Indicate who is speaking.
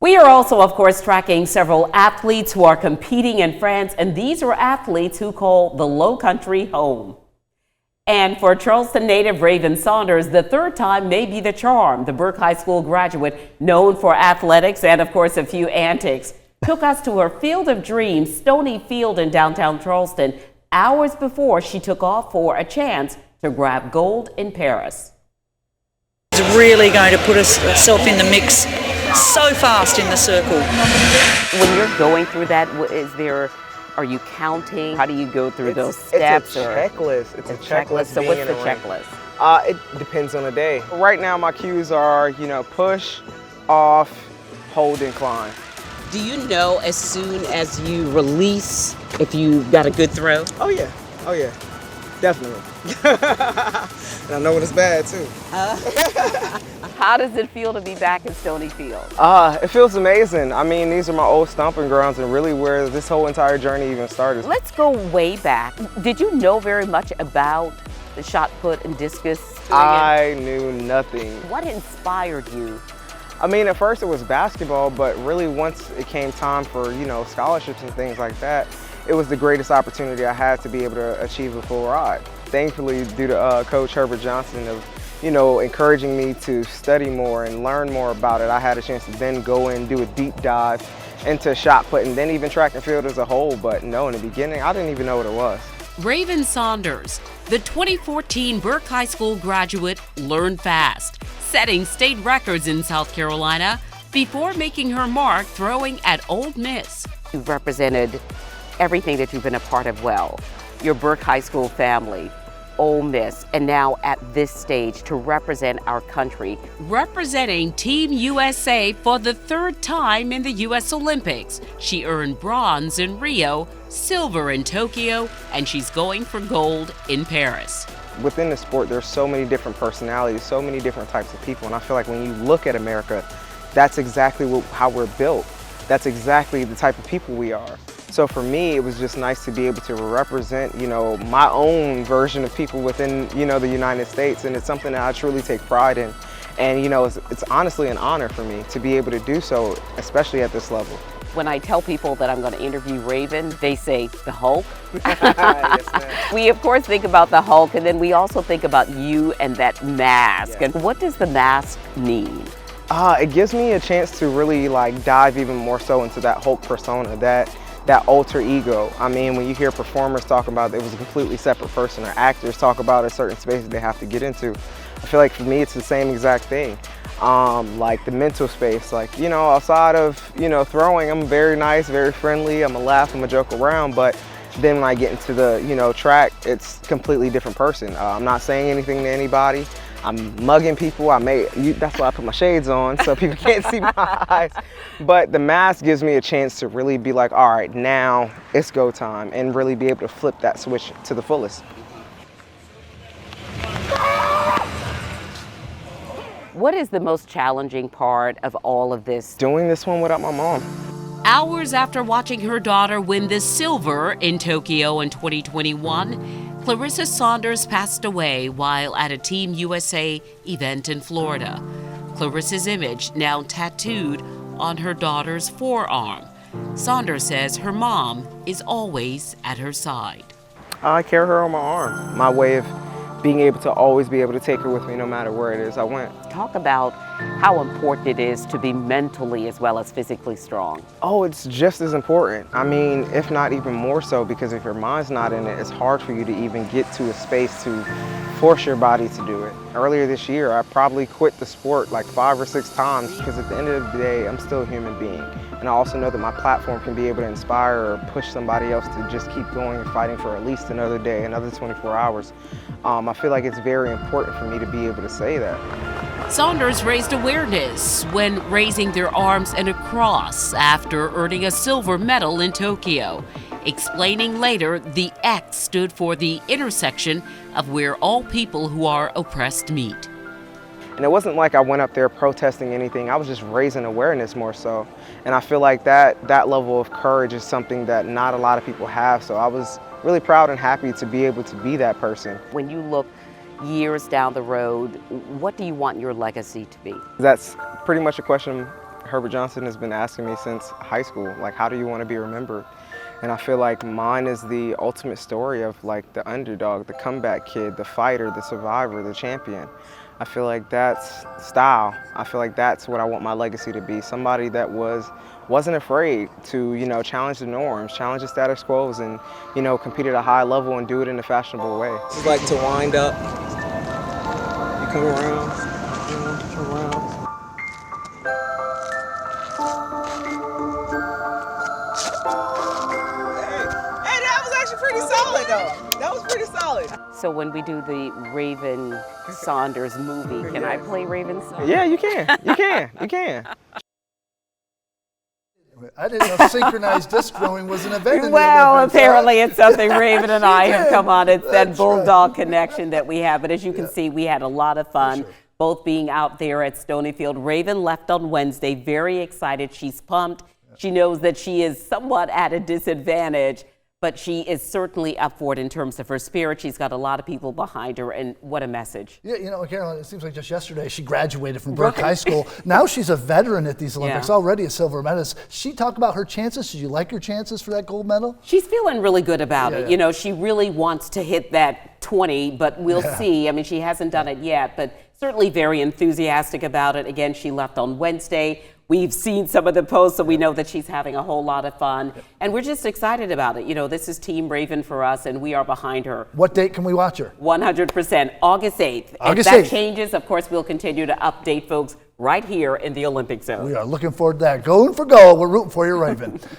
Speaker 1: We are also, of course, tracking several athletes who are competing in France, and these are athletes who call the Low Country home. And for Charleston native Raven Saunders, the third time may be the charm. The Burke High School graduate, known for athletics and, of course, a few antics, took us to her field of dreams, Stony Field in downtown Charleston, hours before she took off for a chance to grab gold in Paris.
Speaker 2: It's really going to put herself in the mix so fast in the circle.
Speaker 1: When you're going through that, are you counting? How do you go through those steps?
Speaker 3: It's a checklist. It's a checklist.
Speaker 1: So what's the checklist?
Speaker 3: It depends on the day. Right now, my cues are, push, off, hold, and climb.
Speaker 1: Do you know as soon as you release if you got a good throw?
Speaker 3: Oh yeah, definitely. And I know when it's bad too.
Speaker 1: How does it feel to be back in Stony Field?
Speaker 3: It feels amazing. I mean, these are my old stomping grounds and really where this whole entire journey even started.
Speaker 1: Let's go way back. Did you know very much about the shot put and discus?
Speaker 3: I knew nothing.
Speaker 1: What inspired you?
Speaker 3: I mean, at first it was basketball, but really once it came time for, scholarships and things like that, it was the greatest opportunity I had to be able to achieve a full ride. Thankfully, due to Coach Herbert Johnson of, encouraging me to study more and learn more about it, I had a chance to then go and do a deep dive into shot put and then even track and field as a whole. But no, in the beginning, I didn't even know what it was.
Speaker 4: Raven Saunders, the 2014 Burke High School graduate, learned fast, setting state records in South Carolina before making her mark throwing at Ole Miss.
Speaker 1: You've represented everything that you've been a part of well. Your Burke High School family, Ole Miss, and now at this stage to represent our country.
Speaker 4: Representing Team USA for the third time in the U.S. Olympics. She earned bronze in Rio, silver in Tokyo, and she's going for gold in Paris.
Speaker 3: Within the sport, there's so many different personalities, so many different types of people, and I feel like when you look at America, that's exactly how we're built. That's exactly the type of people we are. So for me, it was just nice to be able to represent, my own version of people within, the United States, and it's something that I truly take pride in. And, it's honestly an honor for me to be able to do so, especially at this level.
Speaker 1: When I tell people that I'm going to interview Raven, they say, the Hulk?
Speaker 3: Yes, ma'am.
Speaker 1: We, of course, think about the Hulk, and then we also think about you and that mask.
Speaker 3: Yes.
Speaker 1: And what does the mask mean?
Speaker 3: It gives me a chance to really dive even more so into that Hulk persona, that alter ego. I mean, when you hear performers talk about it was a completely separate person, or actors talk about a certain space that they have to get into, I feel like for me it's the same exact thing. Like the mental space, outside of, throwing, I'm very nice, very friendly, I'm a laugh, I'm a joke around, but then when I get into the, track, it's a completely different person. I'm not saying anything to anybody. I'm mugging people. That's why I put my shades on so people can't see my eyes. But the mask gives me a chance to really be like, all right, now it's go time, and really be able to flip that switch to the fullest.
Speaker 1: What is the most challenging part of all of this?
Speaker 3: Doing this one without my mom.
Speaker 4: Hours after watching her daughter win the silver in Tokyo in 2021, Clarissa Saunders passed away while at a Team USA event in Florida. Clarissa's image now tattooed on her daughter's forearm. Saunders says her mom is always at her side.
Speaker 3: I carry her on my arm. My way of being able to always be able to take her with me no matter where it is I went.
Speaker 1: Talk about how important it is to be mentally as well as physically strong.
Speaker 3: Oh, it's just as important. I mean, if not even more so, because if your mind's not in it, it's hard for you to even get to a space to force your body to do it. Earlier this year, I probably quit the sport 5 or 6 times because at the end of the day, I'm still a human being. And I also know that my platform can be able to inspire or push somebody else to just keep going and fighting for at least another day, another 24 hours. I feel like it's very important for me to be able to say that.
Speaker 4: Saunders raised awareness when raising their arms in a cross after earning a silver medal in Tokyo, explaining later the X stood for the intersection of where all people who are oppressed meet.
Speaker 3: And it wasn't like I went up there protesting anything. I was just raising awareness more so. And I feel like that level of courage is something that not a lot of people have. So I was really proud and happy to be able to be that person.
Speaker 1: When you look years down the road, what do you want your legacy to be?
Speaker 3: That's pretty much a question Herbert Johnson has been asking me since high school, like, how do you want to be remembered? And I feel like mine is the ultimate story of like the underdog, the comeback kid, the fighter, the survivor, the champion. I feel like that's style. I feel like that's what I want my legacy to be. Somebody that wasn't afraid to, you know, challenge the norms, challenge the status quos, and, you know, compete at a high level and do it in a fashionable way. It's like to wind up, you come around, you know, come around. Hey, that was actually pretty solid though. That was pretty solid.
Speaker 1: So when we do the Raven Saunders movie, can I play Raven Saunders?
Speaker 3: Yeah, you can. You can. You can.
Speaker 5: I didn't know synchronized disc throwing was an event. In
Speaker 1: Well,
Speaker 5: the Olympics.
Speaker 1: apparently it's something Raven and I have come on. It's that
Speaker 5: That's
Speaker 1: bulldog connection that we have. But as you can see, we had a lot of fun,
Speaker 5: sure.
Speaker 1: both being out there at Stonyfield. Raven left on Wednesday, very excited. She's pumped. She knows that she is somewhat at a disadvantage, but she is certainly up for it in terms of her spirit. She's got a lot of people behind her, and what a message.
Speaker 5: Yeah, you know, Carolyn, it seems like just yesterday she graduated from Burke High School. Now she's a veteran at these Olympics, already a silver medalist. She talked about her chances. Did you like her chances for that gold medal?
Speaker 1: She's feeling really good about it. You know, she really wants to hit that 20, but we'll see. I mean, she hasn't done it yet, but certainly very enthusiastic about it. Again, she left on Wednesday. We've seen some of the posts, so we know that she's having a whole lot of fun. And we're just excited about it. You know, this is Team Raven for us, and we are behind her.
Speaker 5: What date can we watch her?
Speaker 1: 100%, August 8th.
Speaker 5: August
Speaker 1: if that
Speaker 5: 8th.
Speaker 1: changes, of course, we'll continue to update folks right here in the Olympic Zone.
Speaker 5: We are looking forward to that. Going for gold. We're rooting for you, Raven.